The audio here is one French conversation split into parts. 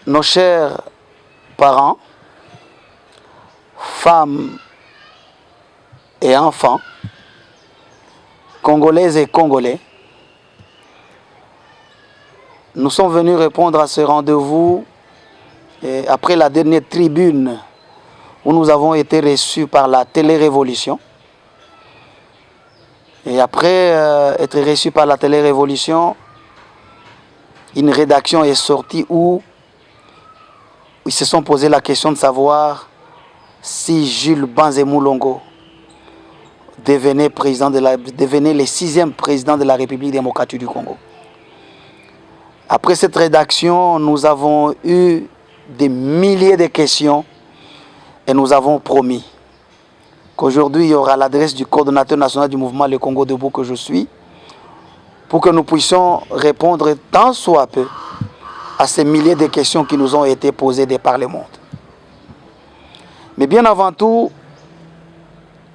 nos chers parents, femmes et enfants, Congolaises et Congolais, nous sommes venus répondre à ce rendez-vous après la dernière tribune où nous avons été reçus par la Télé-Révolution. Et après être reçus par la Télé-Révolution, une rédaction est sortie où ils se sont posé la question de savoir si Jules Banze Moulongo devenait le 6e président de la République démocratique du Congo. Après cette rédaction, nous avons eu des milliers de questions et nous avons promis qu'aujourd'hui il y aura l'adresse du coordonnateur national du mouvement Le Congo Debout que je suis pour que nous puissions répondre tant soit peu à ces milliers de questions qui nous ont été posées de par le monde. Mais bien avant tout,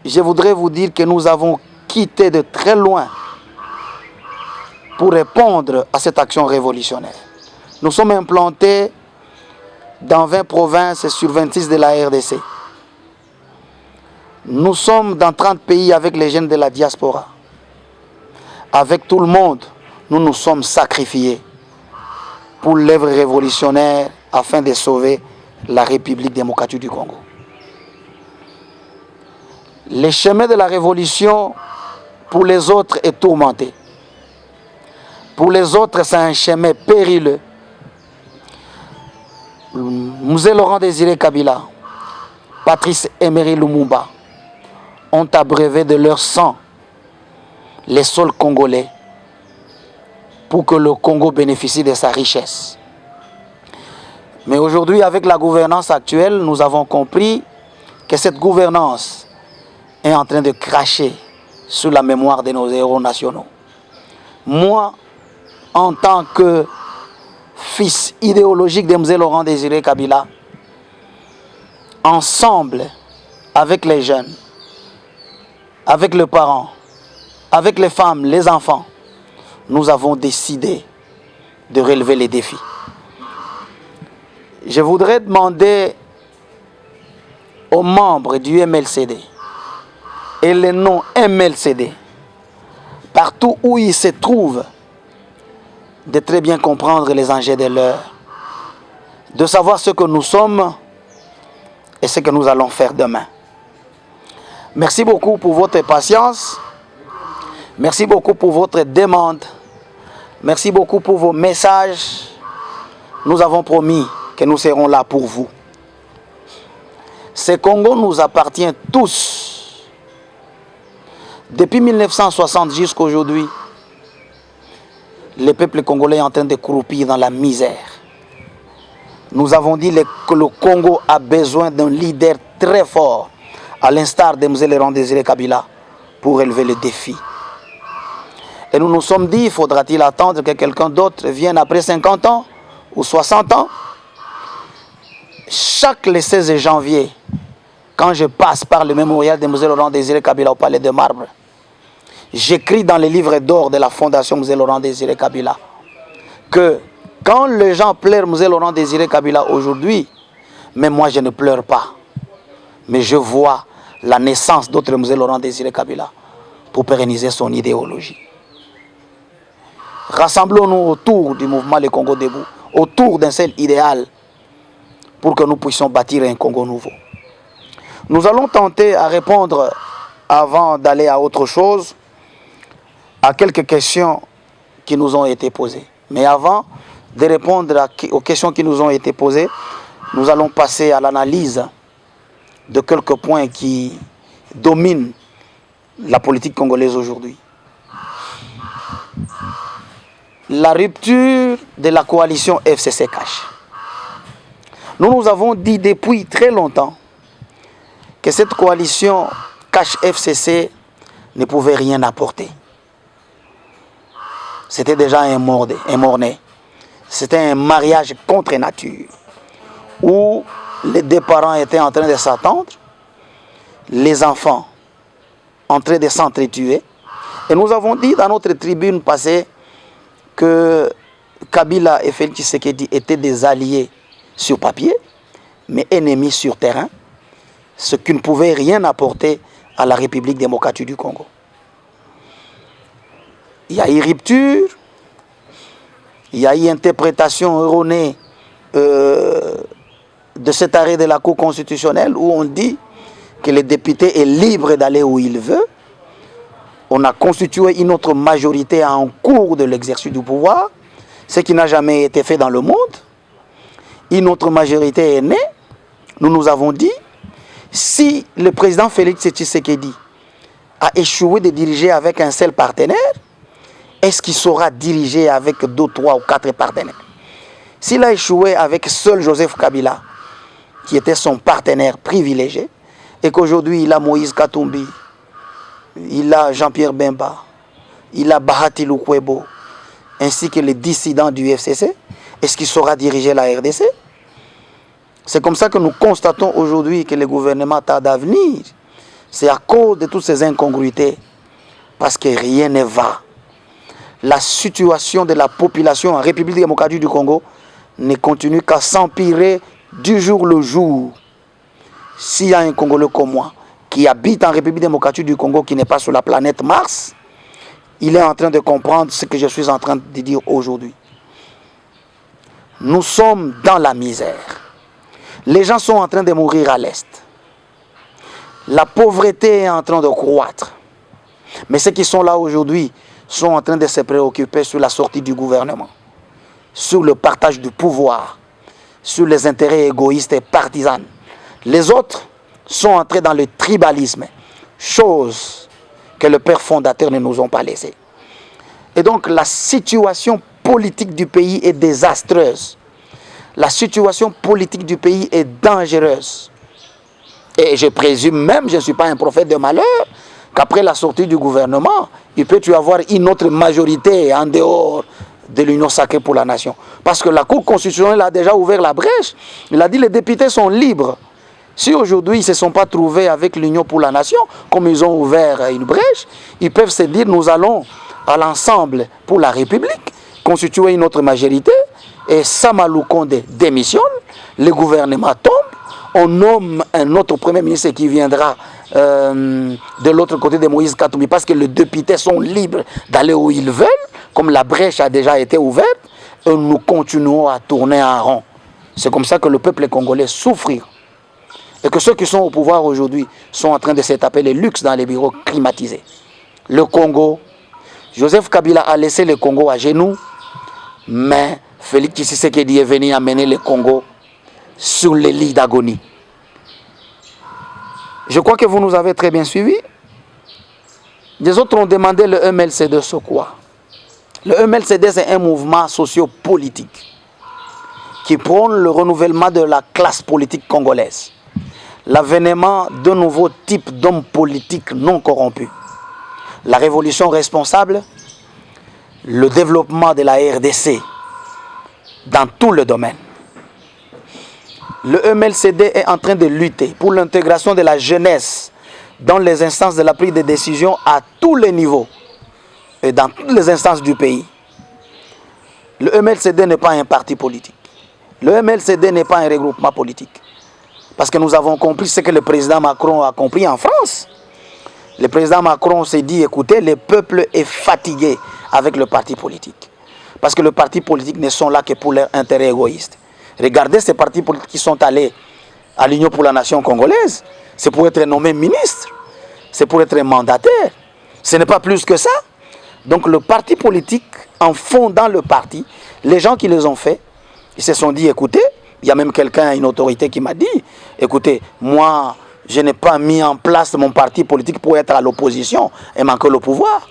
je voudrais vous dire que nous avons quitté de très loin pour répondre à cette action révolutionnaire. Nous sommes implantés dans 20 provinces sur 26 de la RDC. Nous sommes dans 30 pays avec les jeunes de la diaspora. Avec tout le monde, nous nous sommes sacrifiés pour l'œuvre révolutionnaire afin de sauver la République démocratique du Congo. Le chemin de la révolution pour les autres est tourmenté. Pour les autres, c'est un chemin périlleux. Mzee Laurent Désiré Kabila, Patrice Emery Lumumba ont abreuvé de leur sang les sols congolais pour que le Congo bénéficie de sa richesse. Mais aujourd'hui, avec la gouvernance actuelle, nous avons compris que cette gouvernance est en train de cracher sur la mémoire de nos héros nationaux. Moi, en tant que fils idéologique de Mzee Laurent Désiré Kabila, ensemble avec les jeunes, avec les parents, avec les femmes, les enfants, nous avons décidé de relever les défis. Je voudrais demander aux membres du MLCD et les non-MLCD, partout où ils se trouvent, de très bien comprendre les enjeux de l'heure, de savoir ce que nous sommes et ce que nous allons faire demain. Merci beaucoup pour votre patience. Merci beaucoup pour votre demande. Merci beaucoup pour vos messages. Nous avons promis que nous serons là pour vous. Ce Congo nous appartient tous. Depuis 1960 jusqu'à aujourd'hui, le peuple congolais est en train de croupir dans la misère. Nous avons dit que le Congo a besoin d'un leader très fort, à l'instar de Mzee Laurent Désiré Kabila, pour relever le défi. Et nous nous sommes dit, faudra-t-il attendre que quelqu'un d'autre vienne après 50 ans ou 60 ans? Chaque le 16 janvier, quand je passe par le mémorial de Mzee Laurent Désiré Kabila au Palais de Marbre, j'écris dans les livres d'or de la Fondation Mzee Laurent Désiré Kabila que quand les gens pleurent Mzee Laurent Désiré Kabila aujourd'hui, mais moi je ne pleure pas. Mais je vois la naissance d'autres Mzee Laurent Désiré Kabila pour pérenniser son idéologie. Rassemblons-nous autour du mouvement Le Congo Debout, autour d'un seul idéal pour que nous puissions bâtir un Congo nouveau. Nous allons tenter à répondre, avant d'aller à autre chose, à quelques questions qui nous ont été posées. Mais avant de répondre aux questions qui nous ont été posées, nous allons passer à l'analyse de quelques points qui dominent la politique congolaise aujourd'hui. La rupture de la coalition FCC-Cash. Nous avons dit depuis très longtemps que cette coalition Cash-FCC ne pouvait rien apporter. C'était déjà un mort-né. C'était un mariage contre nature, où les deux parents étaient en train de s'attendre, les enfants en train de s'entretuer. Et nous avons dit dans notre tribune passée que Kabila et Félix Tshisekedi étaient des alliés sur papier, mais ennemi sur terrain, ce qui ne pouvait rien apporter à la République démocratique du Congo. Il y a eu rupture, il y a eu interprétation erronée de cet arrêt de la Cour constitutionnelle où on dit que le député est libre d'aller où il veut. On a constitué une autre majorité en cours de l'exercice du pouvoir, ce qui n'a jamais été fait dans le monde. Une autre majorité est née. Nous avons dit, si le président Félix Tshisekedi a échoué de diriger avec un seul partenaire, est-ce qu'il saura diriger avec 2, 3 ou 4 partenaires? S'il a échoué avec seul Joseph Kabila, qui était son partenaire privilégié, et qu'aujourd'hui il a Moïse Katumbi, il a Jean-Pierre Bemba, il a Bahati Lukwebo, ainsi que les dissidents du FCC, est-ce qu'il saura diriger la RDC? C'est comme ça que nous constatons aujourd'hui que le gouvernement tarde à venir. C'est à cause de toutes ces incongruités, parce que rien ne va. La situation de la population en République démocratique du Congo ne continue qu'à s'empirer du jour le jour. S'il y a un Congolais comme moi qui habite en République démocratique du Congo, qui n'est pas sur la planète Mars, il est en train de comprendre ce que je suis en train de dire aujourd'hui. Nous sommes dans la misère. Les gens sont en train de mourir à l'Est. La pauvreté est en train de croître. Mais ceux qui sont là aujourd'hui sont en train de se préoccuper sur la sortie du gouvernement, sur le partage du pouvoir, sur les intérêts égoïstes et partisans. Les autres sont entrés dans le tribalisme, chose que les pères fondateurs ne nous ont pas laissée. Et donc la situation politique du pays est désastreuse. La situation politique du pays est dangereuse. Et je présume même, je ne suis pas un prophète de malheur, qu'après la sortie du gouvernement, il peut y avoir une autre majorité en dehors de l'Union sacrée pour la nation. Parce que la Cour constitutionnelle a déjà ouvert la brèche. Il a dit que les députés sont libres. Si aujourd'hui ils ne se sont pas trouvés avec l'Union pour la nation, comme ils ont ouvert une brèche, ils peuvent se dire nous allons à l'ensemble pour la République, constituer une autre majorité, et Samalou Kondé démissionne, le gouvernement tombe, on nomme un autre Premier ministre qui viendra de l'autre côté de Moïse Katumbi, parce que les députés sont libres d'aller où ils veulent, comme la brèche a déjà été ouverte, et nous continuons à tourner en rond. C'est comme ça que le peuple congolais souffre. Et que ceux qui sont au pouvoir aujourd'hui sont en train de se taper les luxes dans les bureaux climatisés. Le Congo, Joseph Kabila a laissé le Congo à genoux, mais Félix Tshisekedi est venu amener le Congo sur les lits d'agonie. Je crois que vous nous avez très bien suivis. Les autres ont demandé le MLC2, c'est quoi? Le MLC2, c'est un mouvement socio-politique qui prône le renouvellement de la classe politique congolaise, l'avènement d'un nouveau type d'hommes politiques non corrompus, la révolution responsable, le développement de la RDC dans tout le domaine. Le MLCD est en train de lutter pour l'intégration de la jeunesse dans les instances de la prise de décision à tous les niveaux et dans toutes les instances du pays. Le MLCD n'est pas un parti politique. Le MLCD n'est pas un regroupement politique. Parce que nous avons compris ce que le président Macron a compris en France. Le président Macron s'est dit, écoutez, le peuple est fatigué avec le parti politique. Parce que les partis politiques ne sont là que pour leur intérêt égoïste. Regardez ces partis politiques qui sont allés à l'Union pour la nation congolaise. C'est pour être nommé ministre. C'est pour être mandataire. Ce n'est pas plus que ça. Donc le parti politique, en fondant le parti, les gens qui les ont fait, ils se sont dit, écoutez, il y a même quelqu'un, une autorité qui m'a dit, écoutez, moi, je n'ai pas mis en place mon parti politique pour être à l'opposition et manquer le pouvoir.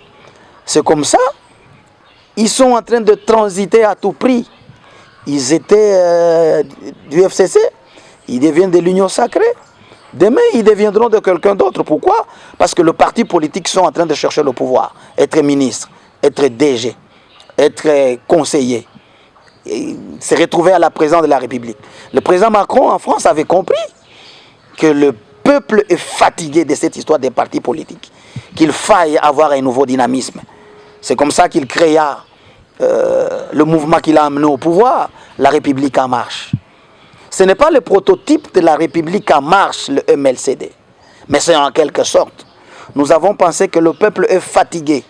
C'est comme ça. Ils sont en train de transiter à tout prix. Ils étaient du FCC, ils deviennent de l'Union sacrée. Demain, ils deviendront de quelqu'un d'autre. Pourquoi? Parce que les partis politiques sont en train de chercher le pouvoir. Être ministre, être DG, être conseiller, et se retrouver à la présidence de la République. Le président Macron en France avait compris que le peuple est fatigué de cette histoire des partis politiques, qu'il faille avoir un nouveau dynamisme. C'est comme ça qu'il créa le mouvement qu'il a amené au pouvoir, la République en marche. Ce n'est pas le prototype de la République en marche, le MLCD. Mais c'est en quelque sorte. Nous avons pensé que le peuple est fatigué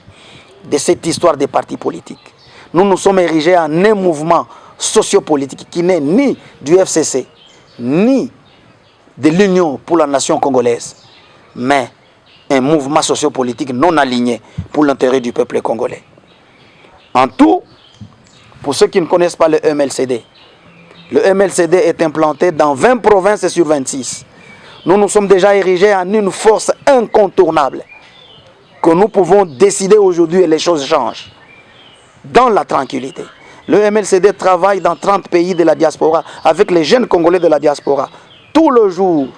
de cette histoire des partis politiques. Nous nous sommes érigés en un mouvement sociopolitique qui n'est ni du FCC, ni de l'Union pour la nation congolaise, mais un mouvement sociopolitique non aligné pour l'intérêt du peuple congolais. En tout, pour ceux qui ne connaissent pas le MLCD est implanté dans 20 provinces sur 26. Nous nous sommes déjà érigés en une force incontournable que nous pouvons décider aujourd'hui et les choses changent dans la tranquillité. Le MLCD travaille dans 30 pays de la diaspora avec les jeunes Congolais de la diaspora tout le jour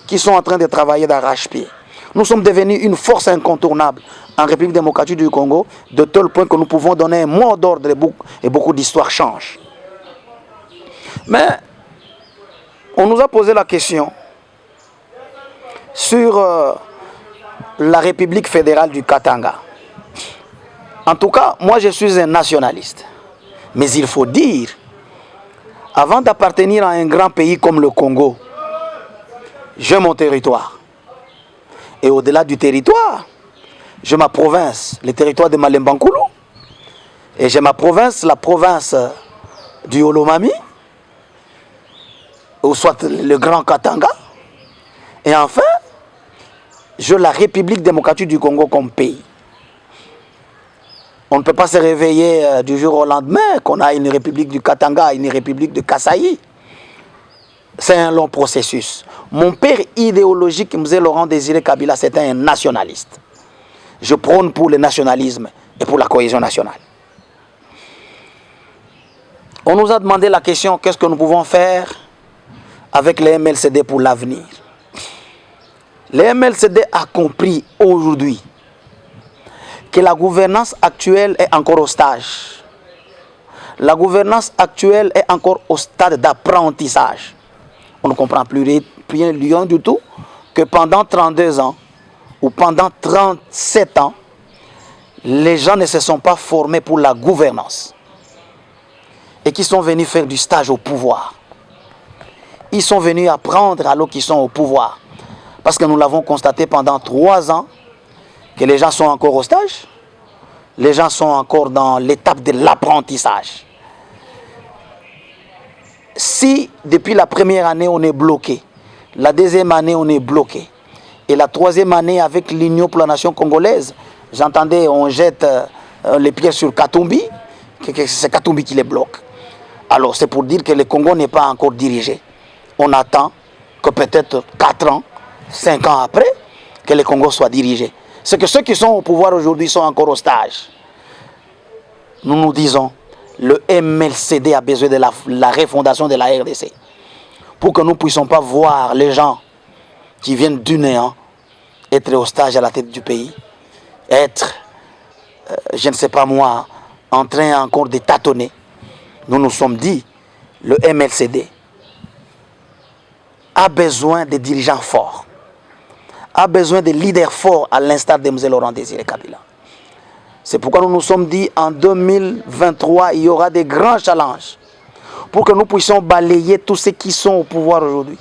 qui sont en train de travailler d'arrache-pied. Nous sommes devenus une force incontournable en République démocratique du Congo, de tel point que nous pouvons donner un mot d'ordre et beaucoup d'histoires changent. Mais on nous a posé la question sur la République fédérale du Katanga. En tout cas, moi je suis un nationaliste. Mais il faut dire, avant d'appartenir à un grand pays comme le Congo, j'ai mon territoire. Et au-delà du territoire, j'ai ma province, le territoire de Malembankoulou. Et j'ai ma province, la province du Olomami, ou soit le Grand Katanga. Et enfin, j'ai la République démocratique du Congo comme pays. On ne peut pas se réveiller du jour au lendemain qu'on a une République du Katanga, une République de Kasaï. C'est un long processus. Mon père idéologique, M. Laurent Désiré Kabila, c'était un nationaliste. Je prône pour le nationalisme et pour la cohésion nationale. On nous a demandé la question, qu'est-ce que nous pouvons faire avec les MLCD pour l'avenir? Les MLCD a compris aujourd'hui que la gouvernance actuelle est encore au stage. La gouvernance actuelle est encore au stade d'apprentissage. On ne comprend plus rien du tout que pendant 32 ans ou pendant 37 ans, les gens ne se sont pas formés pour la gouvernance et qui sont venus faire du stage au pouvoir. Ils sont venus apprendre alors qu'ils sont au pouvoir. Parce que nous l'avons constaté pendant 3 ans, que les gens sont encore au stage, les gens sont encore dans l'étape de l'apprentissage. Si depuis la première année on est bloqué, la deuxième année on est bloqué, et la troisième année avec l'Union pour la nation congolaise, j'entendais on jette les pierres sur Katumbi, que c'est Katumbi qui les bloque. Alors c'est pour dire que le Congo n'est pas encore dirigé. On attend que peut-être 4 ans, 5 ans après, que le Congo soit dirigé. C'est que ceux qui sont au pouvoir aujourd'hui sont encore au stage. Nous nous disons, le MLCD a besoin de la refondation de la RDC. Pour que nous ne puissions pas voir les gens qui viennent du néant être au stage à la tête du pays. Être, je ne sais pas moi, en train encore de tâtonner. Nous nous sommes dit, le MLCD a besoin de dirigeants forts. A besoin de leaders forts à l'instar de M. Laurent Désiré Kabila. C'est pourquoi nous nous sommes dit en 2023, il y aura des grands challenges pour que nous puissions balayer tous ceux qui sont au pouvoir aujourd'hui.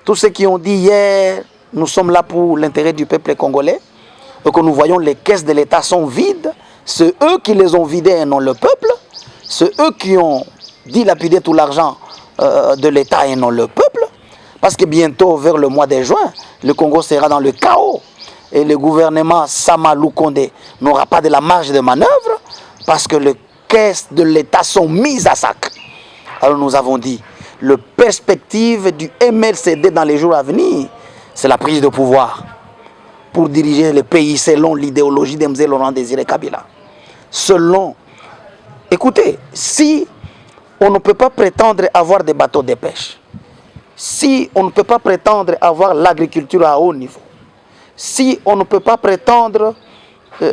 Tous ceux qui ont dit hier, nous sommes là pour l'intérêt du peuple congolais, et que nous voyons les caisses de l'État sont vides. C'est eux qui les ont vidées et non le peuple. C'est eux qui ont dilapidé tout l'argent de l'État et non le peuple. Parce que bientôt, vers le mois de juin, le Congo sera dans le chaos. Et le gouvernement Sama Lukonde n'aura pas de la marge de manœuvre parce que les caisses de l'État sont mises à sac. Alors nous avons dit, la perspective du MLCD dans les jours à venir, c'est la prise de pouvoir pour diriger le pays selon l'idéologie de M. Laurent Désiré Kabila. Selon, écoutez, si on ne peut pas prétendre avoir des bateaux de pêche, si on ne peut pas prétendre avoir l'agriculture à haut niveau, si on ne peut pas prétendre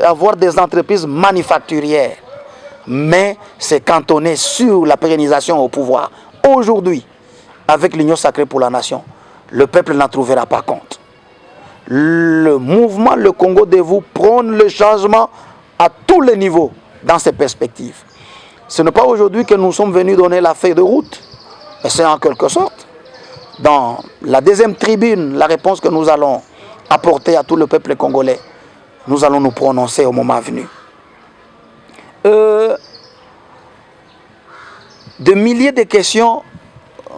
avoir des entreprises manufacturières, mais c'est cantonné sur la pérennisation au pouvoir. Aujourd'hui, avec l'Union sacrée pour la nation, le peuple n'en trouvera pas compte. Le mouvement, le Congo Devou, prône le changement à tous les niveaux dans ces perspectives. Ce n'est pas aujourd'hui que nous sommes venus donner la feuille de route, mais c'est en quelque sorte dans la deuxième tribune, la réponse que nous allons apporter à tout le peuple congolais, nous allons nous prononcer au moment venu. De milliers de questions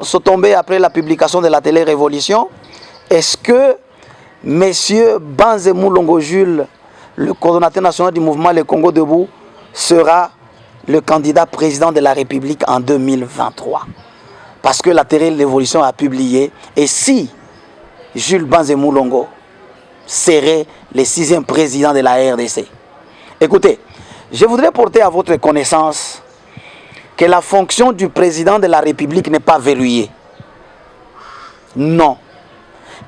sont tombées après la publication de la télé-révolution. Est-ce que M. Banzemou Longo Jules, le coordonnateur national du mouvement Le Congo Debout, sera le candidat président de la République en 2023? Parce que la télé-révolution a publié, et si Jules Banzemou Longo serait le 6e président de la RDC? Écoutez, je voudrais porter à votre connaissance que la fonction du président de la République n'est pas verrouillée. Non.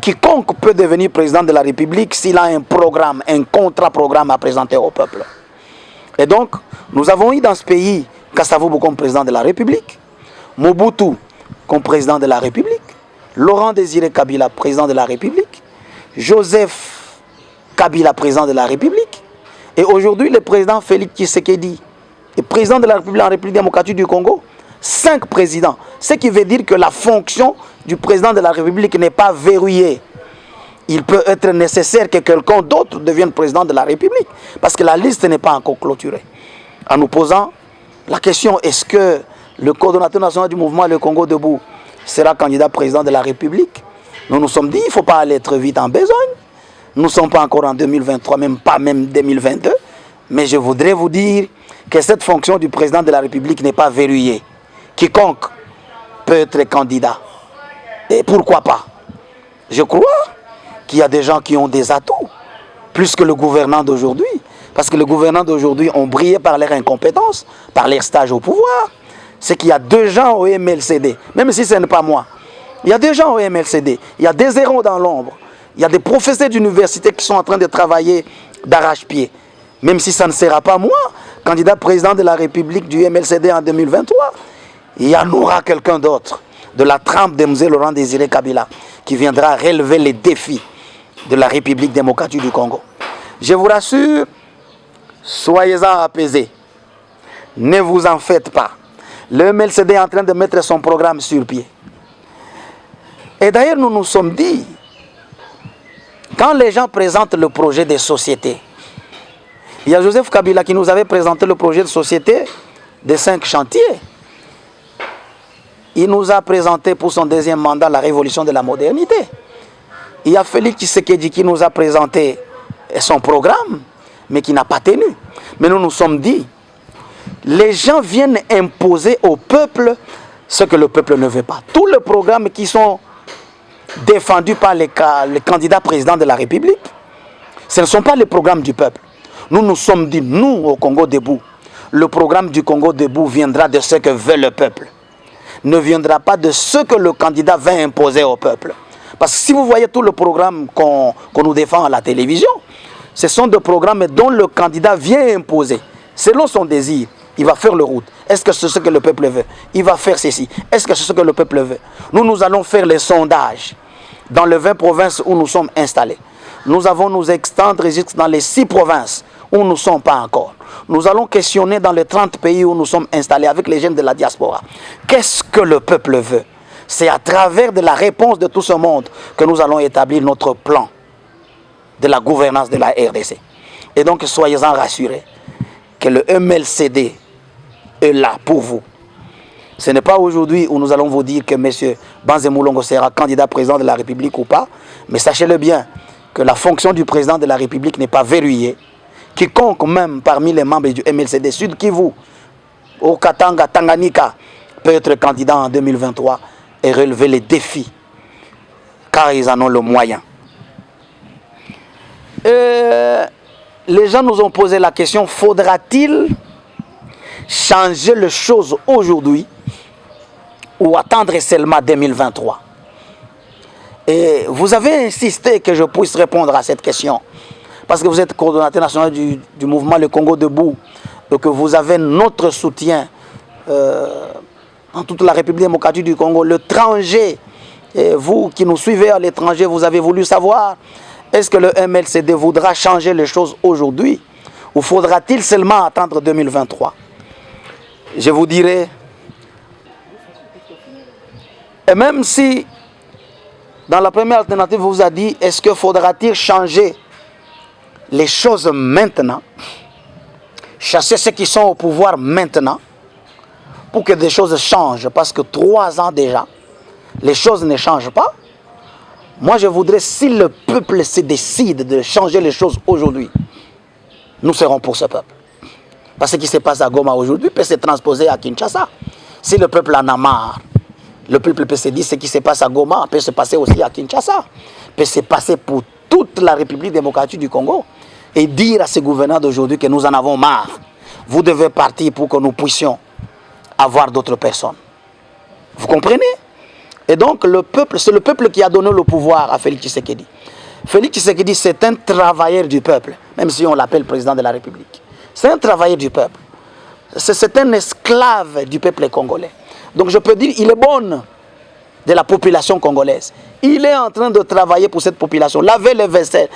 Quiconque peut devenir président de la République s'il a un programme, un contre-programme à présenter au peuple. Et donc, nous avons eu dans ce pays Kassavobo comme président de la République, Mobutu comme président de la République, Laurent Désiré Kabila, président de la République, Joseph Kabila, président de la République, et aujourd'hui le président Félix Tshisekedi, le président de la République en République démocratique du Congo. 5 présidents. Ce qui veut dire que la fonction du président de la République n'est pas verrouillée. Il peut être nécessaire que quelqu'un d'autre devienne président de la République, parce que la liste n'est pas encore clôturée. En nous posant la question, est-ce que le coordonnateur national du mouvement Le Congo Debout sera candidat président de la République? Nous nous sommes dit, il ne faut pas aller trop vite en besogne. Nous ne sommes pas encore en 2023, même pas même 2022. Mais je voudrais vous dire que cette fonction du président de la République n'est pas verrouillée. Quiconque peut être candidat. Et pourquoi pas? Je crois qu'il y a des gens qui ont des atouts, plus que le gouvernant d'aujourd'hui. Parce que les gouvernants d'aujourd'hui ont brillé par leur incompétence, par leur stage au pouvoir. C'est qu'il y a 2 gens au MLCD, même si ce n'est pas moi. Il y a 2 gens au MLCD, il y a des héros dans l'ombre. Il y a des professeurs d'université qui sont en train de travailler d'arrache-pied. Même si ça ne sera pas moi, candidat président de la République du MLCD en 2023, il y en aura quelqu'un d'autre, de la trempe de M. Laurent Désiré Kabila, qui viendra relever les défis de la République démocratique du Congo. Je vous rassure, soyez-en apaisés. Ne vous en faites pas. Le MLCD est en train de mettre son programme sur pied. Et d'ailleurs, nous nous sommes dit, quand les gens présentent le projet de société, il y a Joseph Kabila qui nous avait présenté le projet de société des 5 chantiers. Il nous a présenté pour son 2e mandat la révolution de la modernité. Il y a Félix Tshisekedi qui nous a présenté son programme, mais qui n'a pas tenu. Mais nous nous sommes dit, les gens viennent imposer au peuple ce que le peuple ne veut pas. Tous les programmes qui sont défendus par les candidats présidents de la République, ce ne sont pas les programmes du peuple. Nous nous sommes dit, nous au Congo Debout, le programme du Congo Debout viendra de ce que veut le peuple. Ne viendra pas de ce que le candidat va imposer au peuple. Parce que si vous voyez tout le programme qu'on nous défend à la télévision, ce sont des programmes dont le candidat vient imposer. Selon son désir, il va faire le route. Est-ce que c'est ce que le peuple veut? Il va faire ceci. Est-ce que c'est ce que le peuple veut? Nous allons faire les sondages dans les 20 provinces où nous sommes installés. Nous allons nous extendre jusque dans les 6 provinces où nous ne sommes pas encore. Nous allons questionner dans les 30 pays où nous sommes installés avec les jeunes de la diaspora. Qu'est-ce que le peuple veut? C'est à travers de la réponse de tout ce monde que nous allons établir notre plan de la gouvernance de la RDC. Et donc, soyez-en rassurés que le MLCD est là pour vous. Ce n'est pas aujourd'hui où nous allons vous dire que M. Banzemou Longo sera candidat président de la République ou pas, mais sachez-le bien que la fonction du président de la République n'est pas verrouillée. Quiconque, même parmi les membres du MLCD Sud Kivu, au Katanga, Tanganyika, peut être candidat en 2023 et relever les défis, car ils en ont le moyen. Les gens nous ont posé la question, faudra-t-il changer les choses aujourd'hui ou attendre seulement 2023? Et vous avez insisté que je puisse répondre à cette question, parce que vous êtes coordonnateur national du mouvement Le Congo Debout, et que vous avez notre soutien dans toute la République démocratique du Congo. L'étranger, et vous qui nous suivez à l'étranger, vous avez voulu savoir, est-ce que le MLCD voudra changer les choses aujourd'hui ou faudra-t-il seulement attendre 2023? Je vous dirai, et même si Dans la première alternative, vous a dit, est-ce que faudra-t-il changer les choses maintenant, chasser ceux qui sont au pouvoir maintenant, pour que des choses changent, parce que 3 ans déjà, les choses ne changent pas. Moi, je voudrais, si le peuple se décide de changer les choses aujourd'hui, nous serons pour ce peuple. Parce que ce qui se passe à Goma aujourd'hui peut se transposer à Kinshasa. Si le peuple en a marre, le peuple peut se dire ce qui se passe à Goma peut se passer aussi à Kinshasa, peut se passer pour toute la République démocratique du Congo, et dire à ces gouvernants d'aujourd'hui que nous en avons marre. Vous devez partir pour que nous puissions avoir d'autres personnes. Vous comprenez? Et donc, le peuple, c'est le peuple qui a donné le pouvoir à Félix Tshisekedi. Félix Tshisekedi, c'est un travailleur du peuple, même si on l'appelle président de la République. C'est un travailleur du peuple. C'est un esclave du peuple congolais. Donc, je peux dire, il est bon de la population congolaise. Il est en train de travailler pour cette population, laver les vaisselles,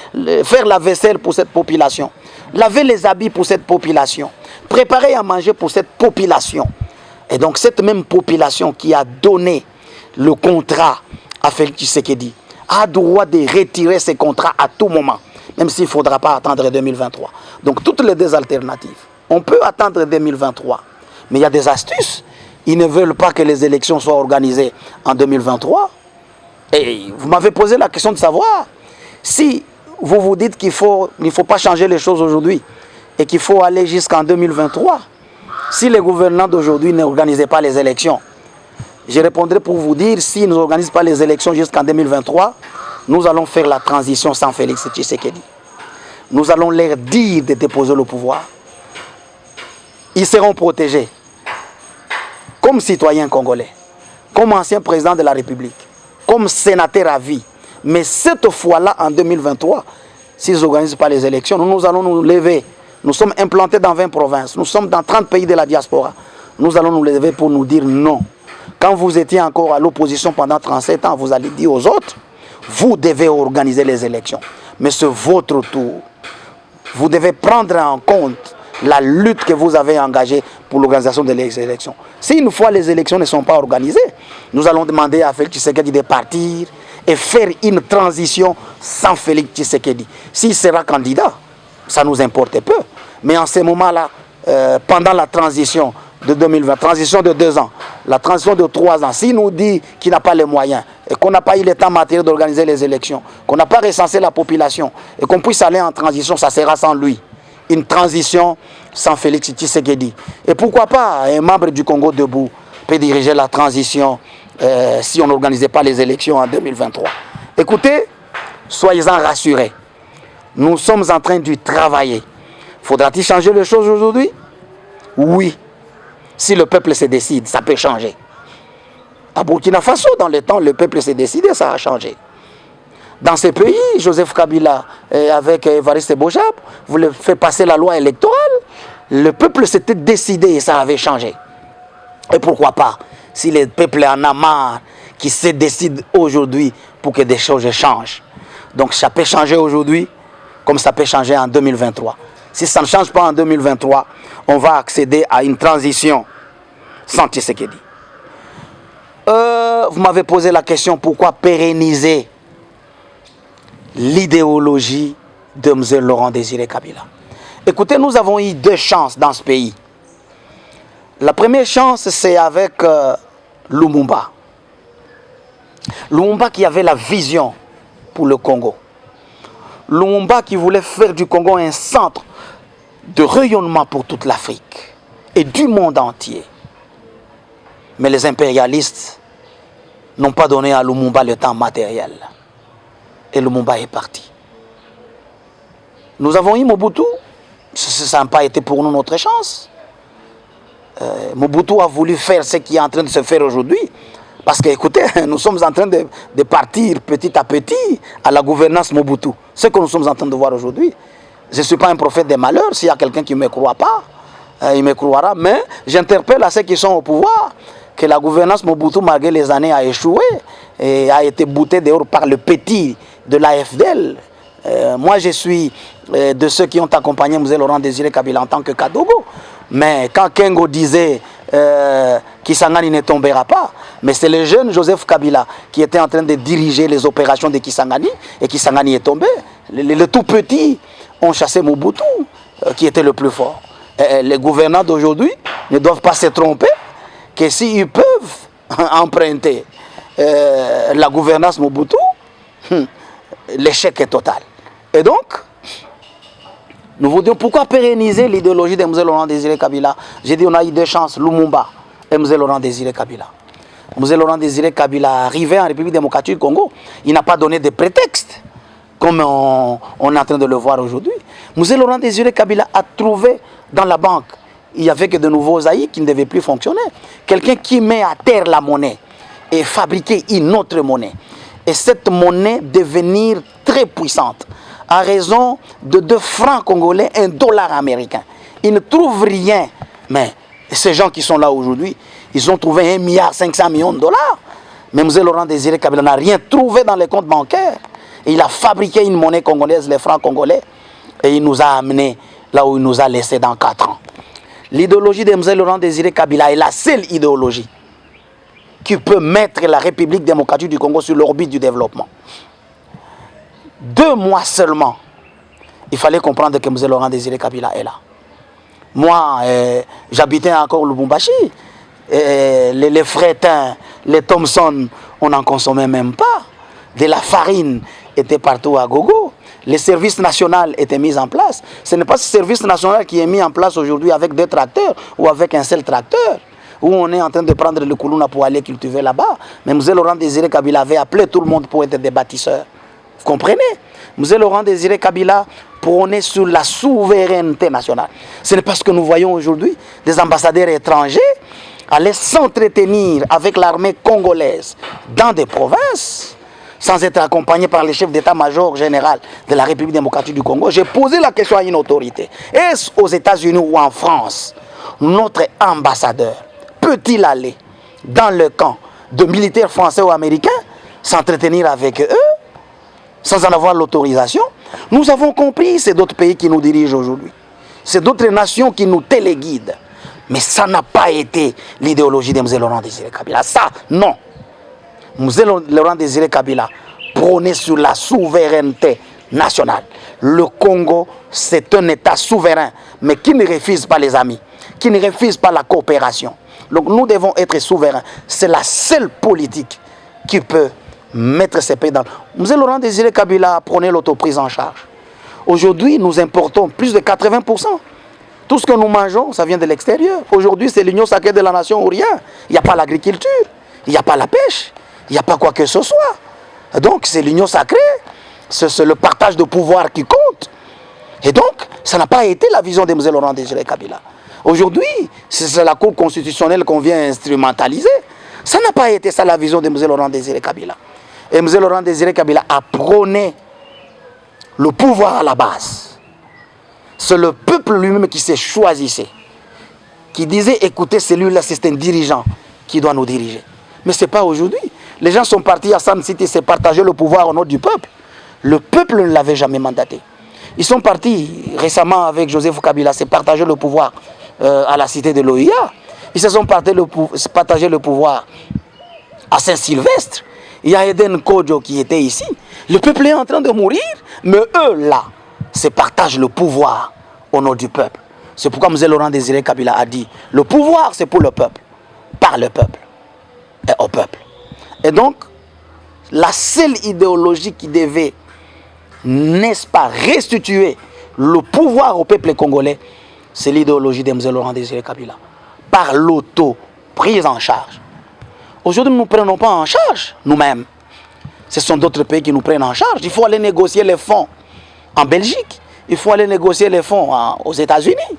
faire la vaisselle pour cette population, laver les habits pour cette population, préparer à manger pour cette population. Et donc cette même population qui a donné le contrat à Félix Tshisekedi a droit de retirer ces contrats à tout moment, même s'il ne faudra pas attendre 2023. Donc toutes les deux alternatives. On peut attendre 2023, mais il y a des astuces. Ils ne veulent pas que les élections soient organisées en 2023. Et vous m'avez posé la question de savoir si vous vous dites qu'il ne faut pas changer les choses aujourd'hui et qu'il faut aller jusqu'en 2023. Si les gouvernants d'aujourd'hui n'organisaient pas les élections, je répondrai pour vous dire, s'ils n'organisent pas les élections jusqu'en 2023, nous allons faire la transition sans Félix Tshisekedi. Nous allons leur dire de déposer le pouvoir. Ils seront protégés. Comme citoyens congolais, comme ancien président de la République, comme sénateur à vie. Mais cette fois-là, en 2023, s'ils n'organisent pas les élections, nous allons nous lever. Nous sommes implantés dans 20 provinces. Nous sommes dans 30 pays de la diaspora. Nous allons nous lever pour nous dire non. Quand vous étiez encore à l'opposition pendant 37 ans, vous allez dire aux autres, vous devez organiser les élections. Mais c'est votre tour. Vous devez prendre en compte la lutte que vous avez engagée pour l'organisation des élections. Si une fois les élections ne sont pas organisées, nous allons demander à Félix Tshisekedi de partir et faire une transition sans Félix Tshisekedi. S'il sera candidat, ça nous importe peu. Mais en ce moment-là, pendant la transition de 2020, transition de 2 ans, la transition de 3 ans, s'il nous dit qu'il n'a pas les moyens et qu'on n'a pas eu le temps matériel d'organiser les élections, qu'on n'a pas recensé la population et qu'on puisse aller en transition, ça sera sans lui. Une transition sans Félix Tshisekedi. Et pourquoi pas un membre du Congo debout peut diriger la transition si on n'organisait pas les élections en 2023. Écoutez, soyez-en rassurés. Nous sommes en train de travailler. Faudra-t-il changer les choses aujourd'hui? Oui. Si le peuple se décide, ça peut changer. À Burkina Faso, dans le temps, le peuple s'est décidé, ça a changé. Dans ces pays, Joseph Kabila, avec Evariste Bojab, voulait faire passer la loi électorale. Le peuple s'était décidé et ça avait changé. Et pourquoi pas, si le peuple en a marre, qui se décide aujourd'hui pour que des choses changent. Donc ça peut changer aujourd'hui, comme ça peut changer en 2023. Si ça ne change pas en 2023, on va accéder à une transition sans Tshisekedi. Vous m'avez posé la question, pourquoi pérenniser l'idéologie de M. Laurent Désiré Kabila? Écoutez, nous avons eu 2 chances dans ce pays. La première chance, c'est avec Lumumba. Lumumba qui avait la vision pour le Congo. Lumumba qui voulait faire du Congo un centre de rayonnement pour toute l'Afrique et du monde entier. Mais les impérialistes n'ont pas donné à Lumumba le temps matériel. Et Lumumba est parti. Nous avons eu Mobutu. Ça n'a pas été pour nous notre chance. Mobutu a voulu faire ce qui est en train de se faire aujourd'hui. Parce que, écoutez, nous sommes en train de partir petit à petit à la gouvernance Mobutu. Ce que nous sommes en train de voir aujourd'hui. Je ne suis pas un prophète des malheurs. S'il y a quelqu'un qui ne me croit pas, il me croira. Mais j'interpelle à ceux qui sont au pouvoir que la gouvernance Mobutu, malgré les années, a échoué et a été boutée dehors par le petit de l'AFDL. Moi, je suis de ceux qui ont accompagné M. Laurent Désiré Kabila en tant que Kadogo. Mais quand Kengo disait Kisangani ne tombera pas. Mais c'est le jeune Joseph Kabila qui était en train de diriger les opérations de Kisangani. Et Kisangani est tombé. Les tout petits ont chassé Mobutu, qui était le plus fort. Les gouvernants d'aujourd'hui ne doivent pas se tromper que s'ils peuvent emprunter la gouvernance Mobutu, l'échec est total. Et donc, nous vous disons pourquoi pérenniser l'idéologie de M. Laurent Désiré Kabila. J'ai dit on a eu deux chances, Lumumba et M. Laurent Désiré Kabila. M. Laurent Désiré Kabila arrivé en République démocratique du Congo, il n'a pas donné de prétexte, comme on est en train de le voir aujourd'hui. M. Laurent Désiré Kabila a trouvé dans la banque, il n'y avait que de nouveaux AI qui ne devaient plus fonctionner. Quelqu'un qui met à terre la monnaie et fabriquer une autre monnaie. Et cette monnaie devenir très puissante, à raison de 2 francs congolais, 1 dollar américain. Ils ne trouvent rien. Mais ces gens qui sont là aujourd'hui, ils ont trouvé 1,5 milliard de dollars. Mais M. Laurent Désiré Kabila n'a rien trouvé dans les comptes bancaires. Et il a fabriqué une monnaie congolaise, les francs congolais, et il nous a amenés là où il nous a laissés dans 4 ans. L'idéologie de M. Laurent Désiré Kabila est la seule idéologie qui peut mettre la République démocratique du Congo sur l'orbite du développement. 2 mois seulement, il fallait comprendre que M. Laurent Désiré Kabila est là. Moi, j'habitais encore Lubumbashi. Les Frétins, les Thomson, on n'en consommait même pas. De la farine était partout à gogo. Les services nationaux étaient mis en place. Ce n'est pas ce service national qui est mis en place aujourd'hui avec 2 tracteurs ou avec un seul tracteur, où on est en train de prendre le Koulouna pour aller cultiver là-bas. Mais M. Laurent Désiré Kabila avait appelé tout le monde pour être des bâtisseurs. Vous comprenez? M. Laurent Désiré Kabila prônait sur la souveraineté nationale. Ce n'est pas ce que nous voyons aujourd'hui. Des ambassadeurs étrangers allaient s'entretenir avec l'armée congolaise dans des provinces, sans être accompagnés par les chefs d'état-major général de la République démocratique du Congo. J'ai posé la question à une autorité. Est-ce aux États-Unis ou en France, notre ambassadeur peut-il aller dans le camp de militaires français ou américains, s'entretenir avec eux, sans en avoir l'autorisation? Nous avons compris, c'est d'autres pays qui nous dirigent aujourd'hui. C'est d'autres nations qui nous téléguident. Mais ça n'a pas été l'idéologie de M. Laurent Désiré Kabila. Ça, non. M. Laurent Désiré Kabila prônait sur la souveraineté nationale. Le Congo, c'est un État souverain, mais qui ne refuse pas les amis, qui ne refuse pas la coopération. Donc nous devons être souverains. C'est la seule politique qui peut mettre ces pays dans... M. Laurent Désiré Kabila prenait l'autoprise en charge. Aujourd'hui, nous importons plus de 80%. Tout ce que nous mangeons, ça vient de l'extérieur. Aujourd'hui, c'est l'union sacrée de la nation ou rien. Il n'y a pas l'agriculture, il n'y a pas la pêche, il n'y a pas quoi que ce soit. Donc, c'est l'union sacrée, c'est le partage de pouvoir qui compte. Et donc, ça n'a pas été la vision de M. Laurent Désiré Kabila. Aujourd'hui, c'est la Cour constitutionnelle qu'on vient instrumentaliser. Ça n'a pas été ça la vision de M. Laurent Désiré Kabila. Et M. Laurent Désiré Kabila a prôné le pouvoir à la base. C'est le peuple lui-même qui s'est choisi, qui disait, écoutez, celui-là, c'est un dirigeant qui doit nous diriger. Mais ce n'est pas aujourd'hui. Les gens sont partis à San City, c'est partager le pouvoir au nom du peuple. Le peuple ne l'avait jamais mandaté. Ils sont partis récemment avec Joseph Kabila, c'est partager le pouvoir à la cité de l'OIA. Ils se sont partagé le pouvoir à Saint-Sylvestre. Il y a Eden Kodjo qui était ici. Le peuple est en train de mourir, mais eux, là, se partagent le pouvoir au nom du peuple. C'est pourquoi M. Laurent Désiré Kabila a dit, le pouvoir, c'est pour le peuple, par le peuple et au peuple. Et donc, la seule idéologie qui devait, n'est-ce pas, restituer le pouvoir au peuple congolais, c'est l'idéologie de M. Laurent Désiré Kabila, par l'auto-prise en charge. Aujourd'hui, nous ne prenons pas en charge nous-mêmes. Ce sont d'autres pays qui nous prennent en charge. Il faut aller négocier les fonds en Belgique. Il faut aller négocier les fonds aux États-Unis.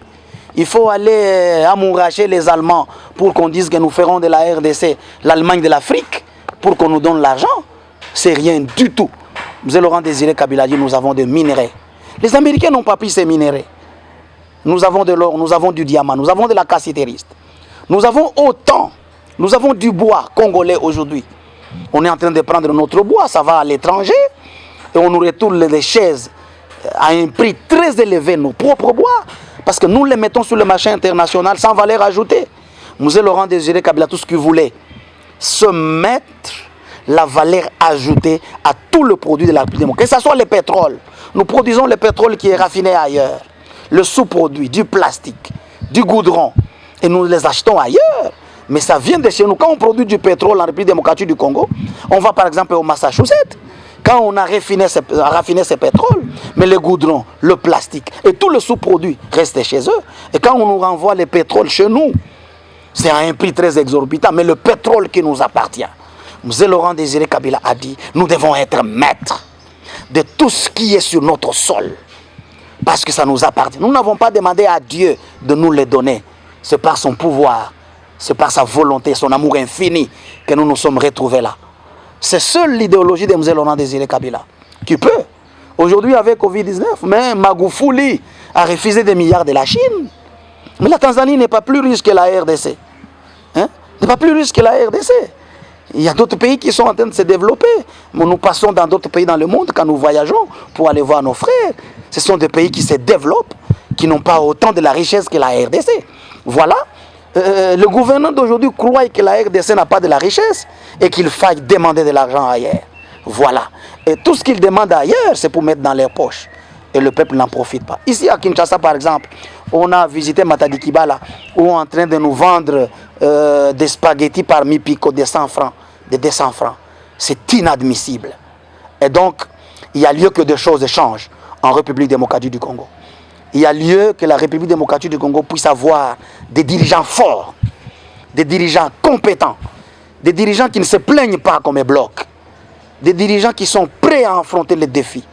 Il faut aller amouracher les Allemands pour qu'on dise que nous ferons de la RDC l'Allemagne de l'Afrique, pour qu'on nous donne l'argent. C'est rien du tout. M. Laurent Désiré Kabila dit, nous avons des minerais. Les Américains n'ont pas pris ces minerais. Nous avons de l'or, nous avons du diamant, nous avons de la cassiterite. Nous avons autant. Nous avons du bois congolais aujourd'hui. On est en train de prendre notre bois, ça va à l'étranger. Et on nous retourne les chaises à un prix très élevé, nos propres bois. Parce que nous les mettons sur le marché international sans valeur ajoutée. M. Laurent Désiré Kabila, tout ce qu'il voulait, se mettre la valeur ajoutée à tout le produit de la République démocratique. Que ce soit le pétrole. Nous produisons le pétrole qui est raffiné ailleurs. Le sous-produit, du plastique, du goudron. Et nous les achetons ailleurs. Mais ça vient de chez nous. Quand on produit du pétrole en République démocratique du Congo, on va par exemple au Massachusetts. Quand on a raffiné ce pétrole, mais le goudron, le plastique et tout le sous-produit restent chez eux. Et quand on nous renvoie le pétrole chez nous, c'est à un prix très exorbitant. Mais le pétrole qui nous appartient, M. Laurent Désiré Kabila a dit, nous devons être maîtres de tout ce qui est sur notre sol. Parce que ça nous appartient. Nous n'avons pas demandé à Dieu de nous les donner. C'est par son pouvoir, c'est par sa volonté, son amour infini que nous nous sommes retrouvés là. C'est seule l'idéologie de M. Laurent Désiré Kabila qui peut. Aujourd'hui avec Covid-19, mais Magufuli a refusé des milliards de la Chine. Mais la Tanzanie n'est pas plus riche que la RDC. Hein? N'est pas plus riche que la RDC. Il y a d'autres pays qui sont en train de se développer. Mais nous passons dans d'autres pays dans le monde quand nous voyageons pour aller voir nos frères. Ce sont des pays qui se développent, qui n'ont pas autant de la richesse que la RDC. Voilà. Le gouvernement d'aujourd'hui croit que la RDC n'a pas de la richesse et qu'il faille demander de l'argent ailleurs. Voilà. Et tout ce qu'ils demandent ailleurs, c'est pour mettre dans leurs poches. Et le peuple n'en profite pas. Ici à Kinshasa, par exemple, on a visité Matadi Kibala, où on est en train de nous vendre des spaghettis par mi-pico de 100 francs, de 200 francs. C'est inadmissible. Et donc, il y a lieu que des choses changent en République démocratique du Congo. Il y a lieu que la République démocratique du Congo puisse avoir des dirigeants forts, des dirigeants compétents, des dirigeants qui ne se plaignent pas comme un bloc, des dirigeants qui sont prêts à affronter les défis,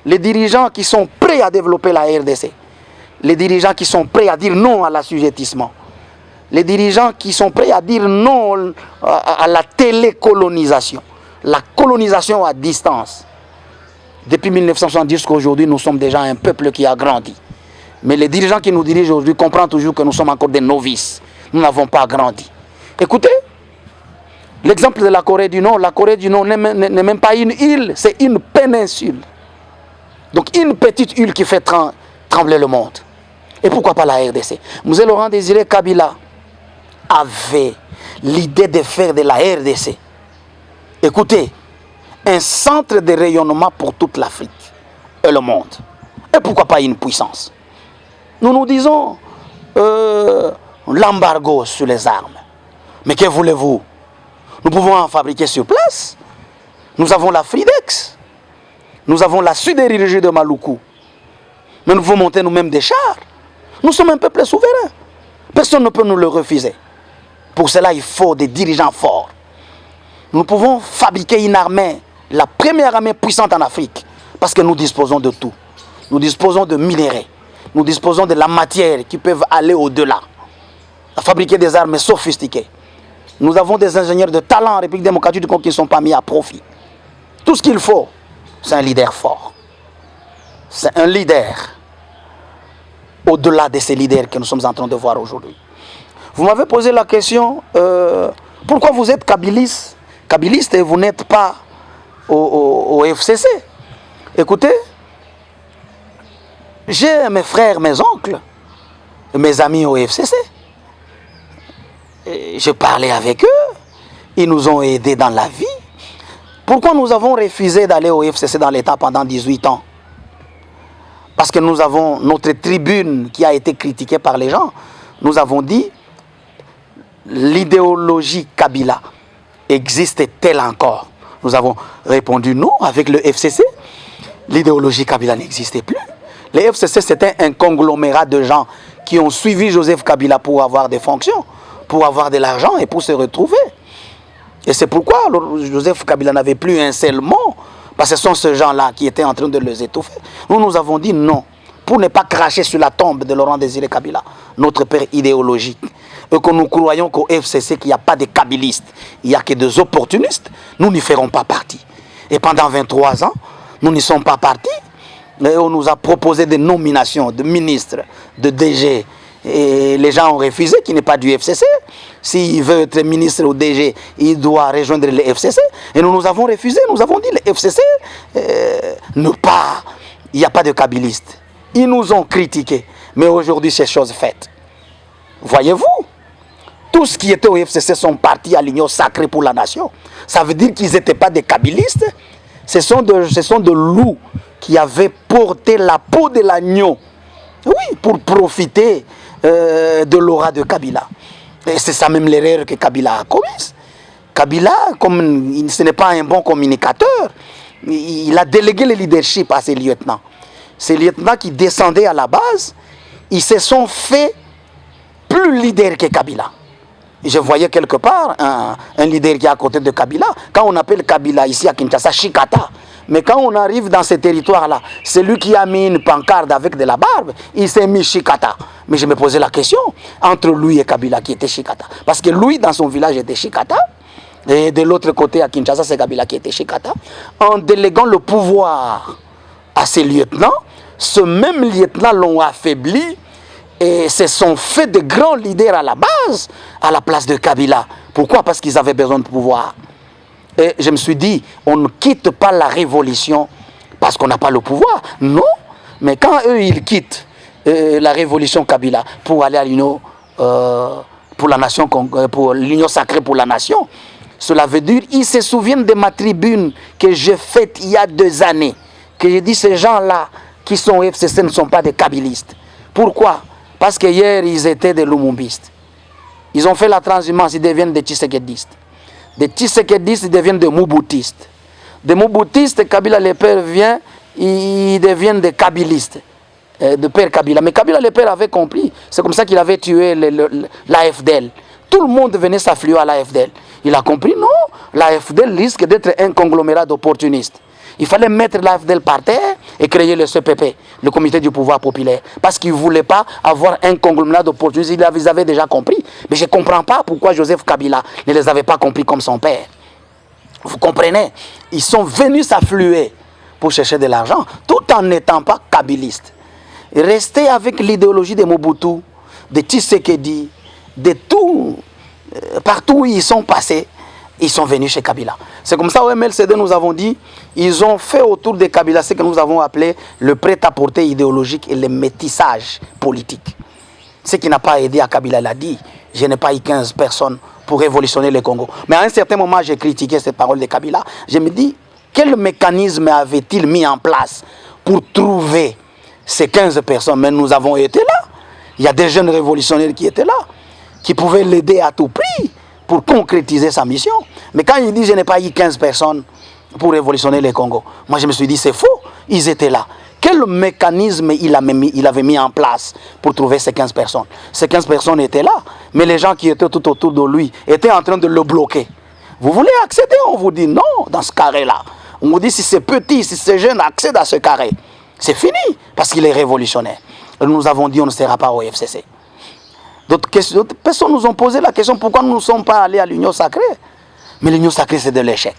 les dirigeants qui sont prêts à développer la RDC, les dirigeants qui sont prêts à dire non à l'assujettissement, les dirigeants qui sont prêts à dire non à la télécolonisation, la colonisation à distance. Depuis 1970 jusqu'à aujourd'hui, nous sommes déjà un peuple qui a grandi. Mais les dirigeants qui nous dirigent aujourd'hui comprennent toujours que nous sommes encore des novices. Nous n'avons pas grandi. Écoutez, l'exemple de la Corée du Nord. La Corée du Nord n'est même pas une île, c'est une péninsule. Donc une petite île qui fait trembler le monde. Et pourquoi pas la RDC? M. Laurent Désiré Kabila avait l'idée de faire de la RDC, écoutez, un centre de rayonnement pour toute l'Afrique et le monde. Et pourquoi pas une puissance? Nous nous disons l'embargo sur les armes. Mais que voulez-vous? Nous pouvons en fabriquer sur place. Nous avons la Fridex. Nous avons la sidérurgie de Maluku. Mais nous pouvons monter nous-mêmes des chars. Nous sommes un peuple souverain. Personne ne peut nous le refuser. Pour cela, il faut des dirigeants forts. Nous pouvons fabriquer une armée, la première armée puissante en Afrique, parce que nous disposons de tout. Nous disposons de minerais. Nous disposons de la matière qui peuvent aller au-delà. À fabriquer des armes sophistiquées. Nous avons des ingénieurs de talent en République démocratique du Congo qui ne sont pas mis à profit. Tout ce qu'il faut, c'est un leader fort. C'est un leader au-delà de ces leaders que nous sommes en train de voir aujourd'hui. Vous m'avez posé la question, pourquoi vous êtes kabiliste et vous n'êtes pas au FCC? Écoutez, j'ai mes frères, mes oncles, mes amis au FCC. J'ai parlé avec eux, ils nous ont aidés dans la vie. Pourquoi nous avons refusé d'aller au FCC dans l'État pendant 18 ans? Parce que nous avons notre tribune qui a été critiquée par les gens. Nous avons dit, l'idéologie Kabila existe-t-elle encore? Nous avons répondu non avec le FCC. L'idéologie Kabila n'existait plus. Le FCC, c'était un conglomérat de gens qui ont suivi Joseph Kabila pour avoir des fonctions, pour avoir de l'argent et pour se retrouver. Et c'est pourquoi Joseph Kabila n'avait plus un seul mot, parce que ce sont ces gens-là qui étaient en train de les étouffer. Nous avons dit non, pour ne pas cracher sur la tombe de Laurent Désiré Kabila, notre père idéologique. Et que nous croyons qu'au FCC, qu'il n'y a pas de kabilistes, il n'y a que des opportunistes, nous n'y ferons pas partie. Et pendant 23 ans, nous n'y sommes pas partis. Et on nous a proposé des nominations de ministres, de DG. Et les gens ont refusé, qui n'est pas du FCC. S'il veut être ministre ou DG, il doit rejoindre le FCC. Et nous avons refusé, nous avons dit, le FCC, il n'y a pas de kabilistes. Ils nous ont critiqués. Mais aujourd'hui, c'est chose faite. Voyez-vous, tous ceux qui étaient au FCC sont partis à l'Union sacrée pour la nation. Ça veut dire qu'ils n'étaient pas des kabylistes. Ce sont de loups qui avaient porté la peau de l'agneau. Oui, pour profiter de l'aura de Kabila. Et c'est ça même l'erreur que Kabila a commise. Kabila, comme ce n'est pas un bon communicateur, il a délégué le leadership à ses lieutenants. Ces lieutenants qui descendaient à la base, ils se sont fait plus leader que Kabila. Je voyais quelque part un leader qui est à côté de Kabila. Quand on appelle Kabila ici à Kinshasa, Chikata. Mais quand on arrive dans ces territoires-là, c'est lui qui a mis une pancarte avec de la barbe, il s'est mis Chikata. Mais je me posais la question, entre lui et Kabila qui était Chikata. Parce que lui, dans son village, était Chikata. Et de l'autre côté, à Kinshasa, c'est Kabila qui était Chikata. En déléguant le pouvoir à ses lieutenants, ce même lieutenant l'ont affaibli et se sont fait de grands leaders à la base, à la place de Kabila. Pourquoi? Parce qu'ils avaient besoin de pouvoir. Et je me suis dit, on ne quitte pas la révolution parce qu'on n'a pas le pouvoir. Non, mais quand eux, ils quittent la révolution Kabila pour aller à l'union pour la nation, pour l'union sacrée pour la nation, cela veut dire, ils se souviennent de ma tribune que j'ai faite il y a 2 années, que j'ai dit, ces gens-là qui sont FCC ne sont pas des kabylistes. Pourquoi? Parce que hier, ils étaient des lumumbistes. Ils ont fait la transhumance, ils deviennent des tshisekedistes. Des tshisekedistes, ils deviennent des mouboutistes. Des mouboutistes, Kabila le père vient, ils deviennent des kabylistes. De père Kabila. Mais Kabila le père avait compris. C'est comme ça qu'il avait tué l'AFDL. Tout le monde venait s'affluer à l'AFDL. Il a compris, non, l'AFDL risque d'être un conglomérat d'opportunistes. Il fallait mettre l'AFDL par terre et créer le CPP, le Comité du pouvoir populaire. Parce qu'ils ne voulaient pas avoir un conglomérat d'opportunistes. Ils avaient déjà compris. Mais je ne comprends pas pourquoi Joseph Kabila ne les avait pas compris comme son père. Vous comprenez? Ils sont venus s'affluer pour chercher de l'argent, tout en n'étant pas kabylistes. Rester avec l'idéologie de Mobutu, de Tshisekedi, de tout, partout où ils sont passés, ils sont venus chez Kabila. C'est comme ça au MLCD, nous avons dit, ils ont fait autour de Kabila ce que nous avons appelé le prêt-à-porter idéologique et le métissage politique. Ce qui n'a pas aidé à Kabila, il a dit, je n'ai pas eu 15 personnes pour révolutionner le Congo. Mais à un certain moment, j'ai critiqué cette parole de Kabila. Je me dis, quel mécanisme avait-il mis en place pour trouver ces 15 personnes? Mais nous avons été là. Il y a des jeunes révolutionnaires qui étaient là, qui pouvaient l'aider à tout prix pour concrétiser sa mission. Mais quand il dit, je n'ai pas eu 15 personnes pour révolutionner le Congo, moi je me suis dit, c'est faux, ils étaient là. Quel mécanisme il avait mis en place pour trouver ces 15 personnes? Ces 15 personnes étaient là, mais les gens qui étaient tout autour de lui étaient en train de le bloquer. Vous voulez accéder? On vous dit non, dans ce carré-là. On vous dit, si c'est petit, si c'est jeune, accède à ce carré. C'est fini, parce qu'il est révolutionnaire. Et nous avons dit, on ne sera pas au FCC. D'autres personnes nous ont posé la question, pourquoi nous ne sommes pas allés à l'union sacrée? Mais l'union sacrée, c'est de l'échec.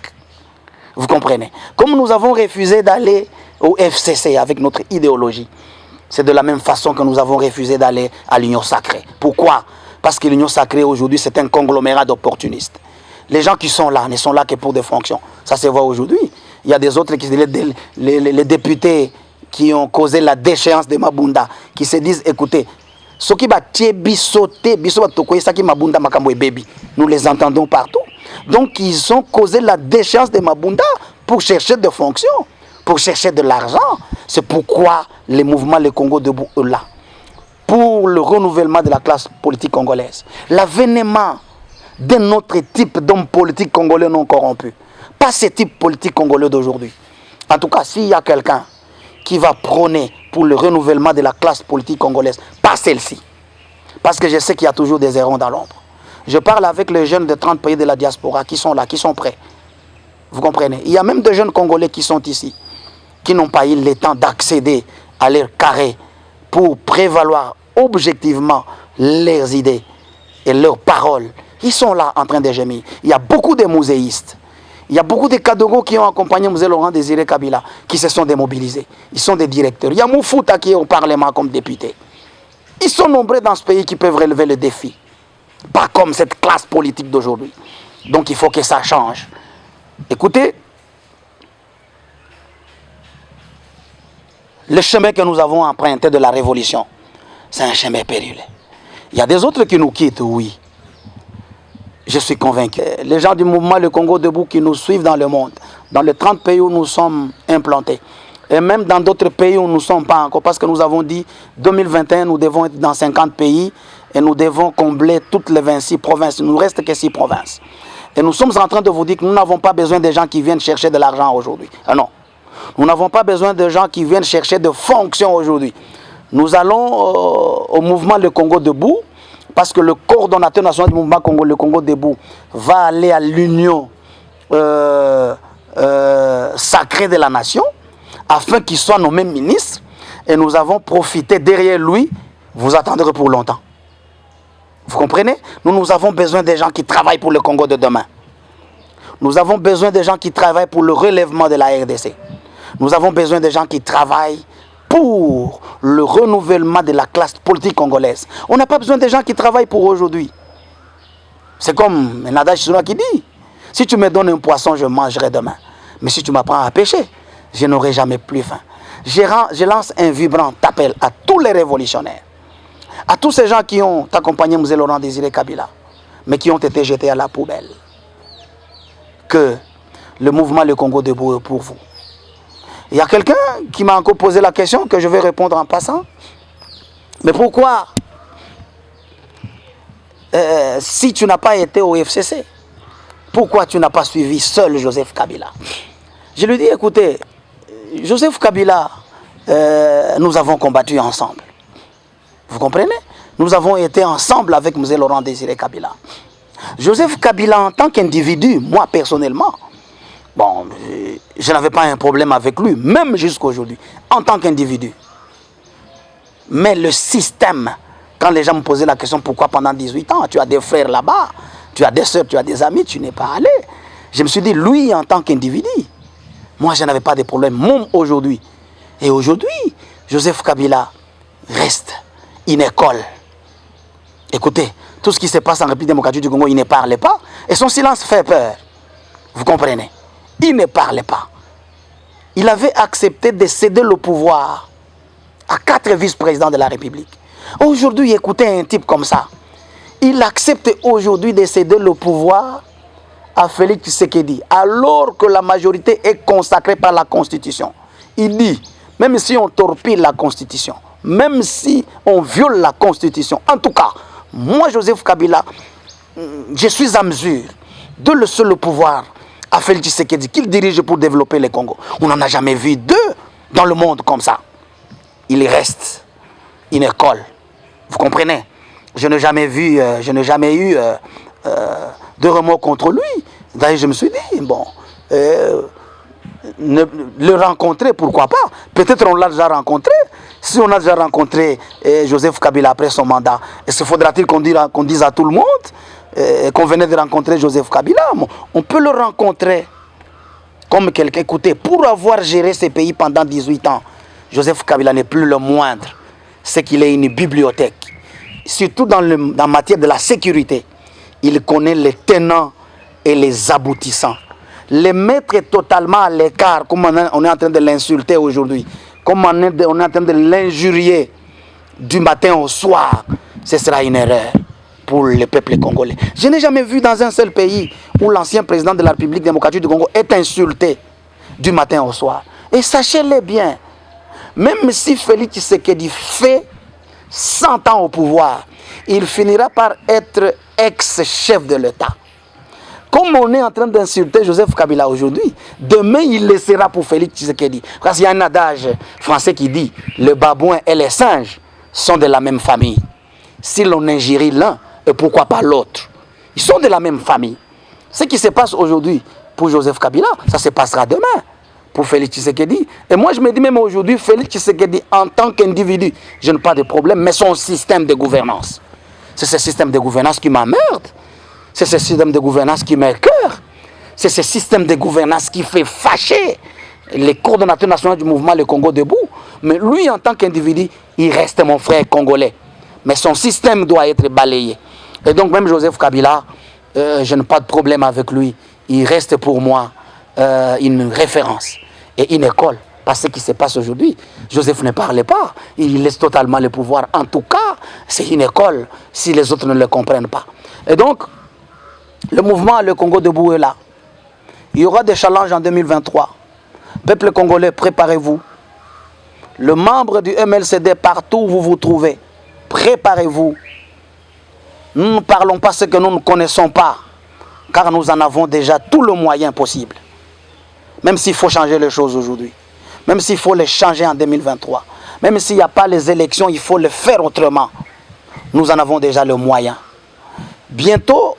Vous comprenez? Comme nous avons refusé d'aller au FCC avec notre idéologie, c'est de la même façon que nous avons refusé d'aller à l'union sacrée. Pourquoi? Parce que l'union sacrée, aujourd'hui, c'est un conglomérat d'opportunistes. Les gens qui sont là ne sont là que pour des fonctions. Ça se voit aujourd'hui. Il y a des autres, les députés qui ont causé la déchéance de Mabunda, qui se disent, écoutez, nous les entendons partout. Donc ils ont causé la déchéance de Mabunda pour chercher des fonctions, pour chercher de l'argent. C'est pourquoi les mouvements Le Congo debout est là. Pour le renouvellement de la classe politique congolaise. L'avènement d'un autre type d'hommes politiques congolais non corrompus. Pas ce type politique congolais d'aujourd'hui. En tout cas, s'il y a quelqu'un qui va prôner pour le renouvellement de la classe politique congolaise, pas celle-ci. Parce que je sais qu'il y a toujours des errants dans l'ombre. Je parle avec les jeunes de 30 pays de la diaspora qui sont là, qui sont prêts. Vous comprenez? Il y a même des jeunes Congolais qui sont ici, qui n'ont pas eu le temps d'accéder à leur carré pour prévaloir objectivement leurs idées et leurs paroles. Ils sont là en train de gémir. Il y a beaucoup de muséistes. Il y a beaucoup de Kadogos qui ont accompagné M. Laurent Désiré Kabila, qui se sont démobilisés. Ils sont des directeurs. Il y a Moufouta qui est au Parlement comme député. Ils sont nombreux dans ce pays qui peuvent relever le défi. Pas comme cette classe politique d'aujourd'hui. Donc il faut que ça change. Écoutez, le chemin que nous avons emprunté de la révolution, c'est un chemin périlleux. Il y a des autres qui nous quittent, oui. Je suis convaincu. Les gens du mouvement Le Congo Debout qui nous suivent dans le monde, dans les 30 pays où nous sommes implantés, et même dans d'autres pays où nous ne sommes pas encore, parce que nous avons dit 2021, nous devons être dans 50 pays et nous devons combler toutes les 26 provinces. Il ne nous reste que 6 provinces. Et nous sommes en train de vous dire que nous n'avons pas besoin de gens qui viennent chercher de l'argent aujourd'hui. Ah non. Nous n'avons pas besoin de gens qui viennent chercher de fonctions aujourd'hui. Nous allons au mouvement Le Congo Debout, parce que le coordonnateur national du mouvement Congo, Le Congo Debout, va aller à l'union sacrée de la nation, afin qu'il soit nommé ministre. Et nous avons profité derrière lui. Vous attendrez pour longtemps. Vous comprenez? Nous avons besoin des gens qui travaillent pour le Congo de demain. Nous avons besoin des gens qui travaillent pour le relèvement de la RDC. Nous avons besoin des gens qui travaillent pour le renouvellement de la classe politique congolaise. On n'a pas besoin des gens qui travaillent pour aujourd'hui. C'est comme un adage chinois qui dit, si tu me donnes un poisson, je mangerai demain. Mais si tu m'apprends à pêcher, je n'aurai jamais plus faim. Je lance un vibrant appel à tous les révolutionnaires, à tous ces gens qui ont accompagné M. Laurent Désiré Kabila, mais qui ont été jetés à la poubelle, que le mouvement Le Congo Debout est pour vous. Il y a quelqu'un qui m'a encore posé la question que je vais répondre en passant. Mais pourquoi, si tu n'as pas été au FCC, pourquoi tu n'as pas suivi seul Joseph Kabila? Je lui dis, écoutez, Joseph Kabila, nous avons combattu ensemble. Vous comprenez? Nous avons été ensemble avec M. Laurent Désiré Kabila. Joseph Kabila, en tant qu'individu, moi personnellement, bon, je n'avais pas un problème avec lui, même jusqu'à aujourd'hui, en tant qu'individu. Mais le système, quand les gens me posaient la question, pourquoi pendant 18 ans, tu as des frères là-bas, tu as des soeurs, tu as des amis, tu n'es pas allé. Je me suis dit, lui, en tant qu'individu, moi, je n'avais pas de problème, même aujourd'hui. Et aujourd'hui, Joseph Kabila reste une école. Écoutez, tout ce qui se passe en République démocratique du Congo, il ne parle pas. Et son silence fait peur. Vous comprenez? Il ne parlait pas. Il avait accepté de céder le pouvoir à 4 vice-présidents de la République. Aujourd'hui, écoutez un type comme ça. Il accepte aujourd'hui de céder le pouvoir à Félix Tshisekedi, alors que la majorité est consacrée par la Constitution. Il dit, même si on torpille la Constitution, même si on viole la Constitution, en tout cas, moi, Joseph Kabila, je suis à mesure de laisser le pouvoir à Félix Tshisekedi, qu'il dirige pour développer le Congo. On n'en a jamais vu deux dans le monde comme ça. Il reste une école. Vous comprenez? Je n'ai jamais vu, je n'ai jamais eu de remords contre lui. D'ailleurs, je me suis dit, bon, le rencontrer, pourquoi pas? Peut-être on l'a déjà rencontré. Si on a déjà rencontré Joseph Kabila après son mandat, est-ce qu'il faudra-t-il qu'on dise à tout le monde qu'on venait de rencontrer Joseph Kabila? On peut le rencontrer comme quelqu'un. Écoutez, pour avoir géré ces pays pendant 18 ans, Joseph Kabila n'est plus le moindre. C'est qu'il est une bibliothèque. Surtout dans matière de la sécurité. Il connaît les tenants et les aboutissants. Les mettre totalement à l'écart, comme on est en train de l'insulter aujourd'hui, comme on est en train de l'injurier du matin au soir, ce sera une erreur pour le peuple congolais. Je n'ai jamais vu dans un seul pays où l'ancien président de la République démocratique du Congo est insulté du matin au soir. Et sachez-le bien, même si Félix Tshisekedi fait 100 ans au pouvoir, il finira par être ex-chef de l'État. Comme on est en train d'insulter Joseph Kabila aujourd'hui, demain il le sera pour Félix Tshisekedi. Parce qu'il y a un adage français qui dit « Le babouin et les singes sont de la même famille. Si l'on injurie l'un, et pourquoi pas l'autre? Ils sont de la même famille. » Ce qui se passe aujourd'hui pour Joseph Kabila, ça se passera demain pour Félix Tshisekedi. Et moi je me dis même aujourd'hui, Félix Tshisekedi en tant qu'individu, je n'ai pas de problème, mais son système de gouvernance. C'est ce système de gouvernance qui m'emmerde. C'est ce système de gouvernance qui m'écoeure. C'est ce système de gouvernance qui fait fâcher les coordonnateurs nationaux du mouvement Le Congo Debout. Mais lui, en tant qu'individu, il reste mon frère congolais. Mais son système doit être balayé. Et donc même Joseph Kabila, je n'ai pas de problème avec lui. Il reste pour moi une référence et une école. Parce que ce qui se passe aujourd'hui, Joseph ne parlait pas. Il laisse totalement le pouvoir. En tout cas, c'est une école si les autres ne le comprennent pas. Et donc, Le mouvement Le Congo Debout est là. Il y aura des challenges en 2023. Peuple congolais, préparez-vous. Le membre du MLCD, partout où vous vous trouvez, préparez-vous. Nous ne parlons pas ce que nous ne connaissons pas, car nous en avons déjà tout le moyen possible. Même s'il faut changer les choses aujourd'hui, même s'il faut les changer en 2023, même s'il n'y a pas les élections, il faut les faire autrement. Nous en avons déjà le moyen. Bientôt,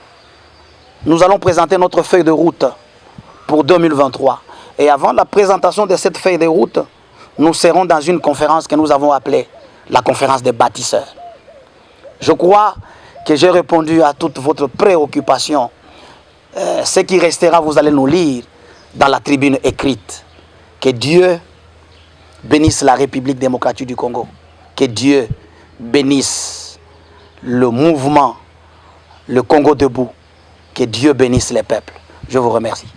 nous allons présenter notre feuille de route pour 2023. Et avant la présentation de cette feuille de route, nous serons dans une conférence que nous avons appelée la conférence des bâtisseurs. Je crois que j'ai répondu à toutes votre préoccupations. Ce qui restera, vous allez nous lire dans la tribune écrite. Que Dieu bénisse la République démocratique du Congo. Que Dieu bénisse le mouvement, le Congo debout. Que Dieu bénisse les peuples. Je vous remercie.